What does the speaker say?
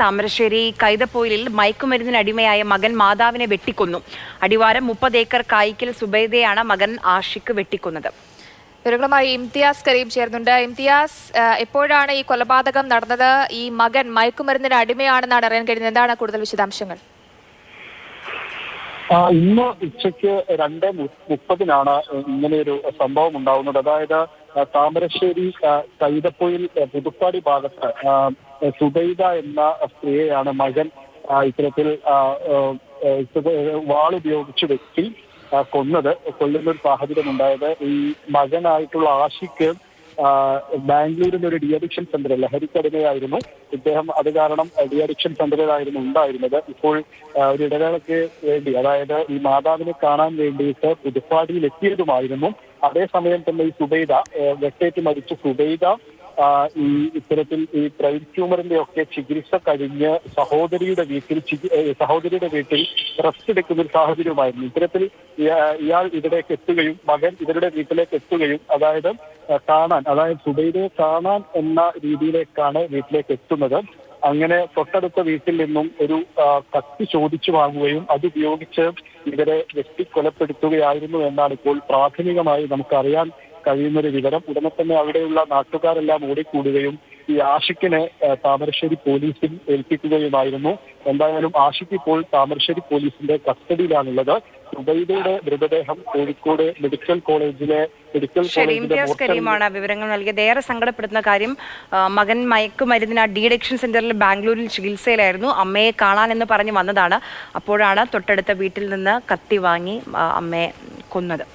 താമരശ്ശേരി കൈതപ്പൊയിലിൽ മയക്കുമരുന്നിന് അടിമയായ മകൻ മാതാവിനെ വെട്ടിക്കൊന്നു. അടിവാരം 30 ഏക്കർ കായിക്കൽ സുബൈദയാണ് മകൻ ആഷിഖ് വെട്ടിക്കൊന്നത്. വിവരങ്ങളുമായി ഇംതിയാസ് കരീം ചേർന്നുണ്ട്. ഇംതിയാസ്, എപ്പോഴാണ് ഈ കൊലപാതകം നടന്നത്? ഈ മകൻ മയക്കുമരുന്നിന് അടിമയാണെന്നാണ് അറിയാൻ കഴിയുന്നത്. എന്താണ് കൂടുതൽ വിശദാംശങ്ങൾ? ഇന്ന് ഉച്ചയ്ക്ക് 2:30 ഇങ്ങനെയൊരു സംഭവം ഉണ്ടാവുന്നത്. അതായത് താമരശ്ശേരി കൈതപ്പൊയിൽ പുതുപ്പാടി ഭാഗത്ത് സുബൈദ എന്ന സ്ത്രീയെയാണ് മകൻ ഇത്തരത്തിൽ വാളുപയോഗിച്ച് വ്യക്തി കൊല്ലുന്ന ഒരു സാഹചര്യം ഉണ്ടായത്. ഈ മകനായിട്ടുള്ള ആഷിഖ് ബാംഗ്ലൂരിൽ ഒരു ഡി അഡിക്ഷൻ സെന്റർ ലഹരിക്കടിമയായിരുന്നു ഇദ്ദേഹം. അത് കാരണം ഡി അഡിക്ഷൻ സെന്ററിലായിരുന്നു ഉണ്ടായിരുന്നത്. ഇപ്പോൾ ഒരു ഇടവേളയ്ക്ക് വേണ്ടി, അതായത് ഈ മാതാവിനെ കാണാൻ വേണ്ടിയിട്ട് പുതുപ്പാടിയിൽ എത്തിയതുമായിരുന്നു. അതേസമയം തന്നെ ഈ സുബൈദ, വെട്ടേറ്റ് മരിച്ച സുബൈദ ഇത്തരത്തിൽ ഈ ബ്രെയിൻ ട്യൂമറിന്റെ ഒക്കെ ചികിത്സ കഴിഞ്ഞ് സഹോദരിയുടെ വീട്ടിൽ റെസ്റ്റ് എടുക്കുന്ന ഒരു സാഹചര്യമായിരുന്നു. ഇത്തരത്തിൽ ഇയാൾ ഇവിടേക്ക് എത്തുകയും മകൻ ഇവരുടെ വീട്ടിലേക്ക് എത്തുകയും അതായത് സുബൈദയെ കാണാൻ എന്ന രീതിയിലേക്കാണ് വീട്ടിലേക്ക് എത്തുന്നത്. അങ്ങനെ തൊട്ടടുത്ത വീട്ടിൽ നിന്നും ഒരു കത്തി ചോദിച്ചു വാങ്ങുകയും അതുപയോഗിച്ച് ഇവരെ വെട്ടിക്കൊലപ്പെടുത്തുകയായിരുന്നു എന്നാണ് ഇപ്പോൾ പ്രാഥമികമായി നമുക്കറിയാൻ കഴിയുന്നൊരു വിവരം. ഉടനെ തന്നെ അവിടെയുള്ള നാട്ടുകാരെല്ലാം ഓടിക്കൂടുകയും ഈ ആഷിഖിനെ താമരശ്ശേരി പോലീസിൽ ഏൽപ്പിക്കുകയുമായിരുന്നു. എന്തായാലും ആഷിഖ് ഇപ്പോൾ താമരശ്ശേരി പോലീസിന്റെ കസ്റ്റഡിയിലാണുള്ളത്. സുബൈദയുടെ മൃതദേഹം കോഴിക്കോട് മെഡിക്കൽ കോളേജിലെ കരീമാണ് വിവരങ്ങൾ നൽകിയത്. ഏറെ സങ്കടപ്പെടുത്തുന്ന കാര്യം, മകൻ മയക്കുമരുന്നിന് ഡി അഡിക്ഷൻ സെന്ററിൽ ബാംഗ്ലൂരിൽ ചികിത്സയിലായിരുന്നു. അമ്മയെ കാണാനെന്ന് പറഞ്ഞ് വന്നതാണ്. അപ്പോഴാണ് തൊട്ടടുത്ത വീട്ടിൽ നിന്ന് കത്തി വാങ്ങി അമ്മയെ കൊന്നത്.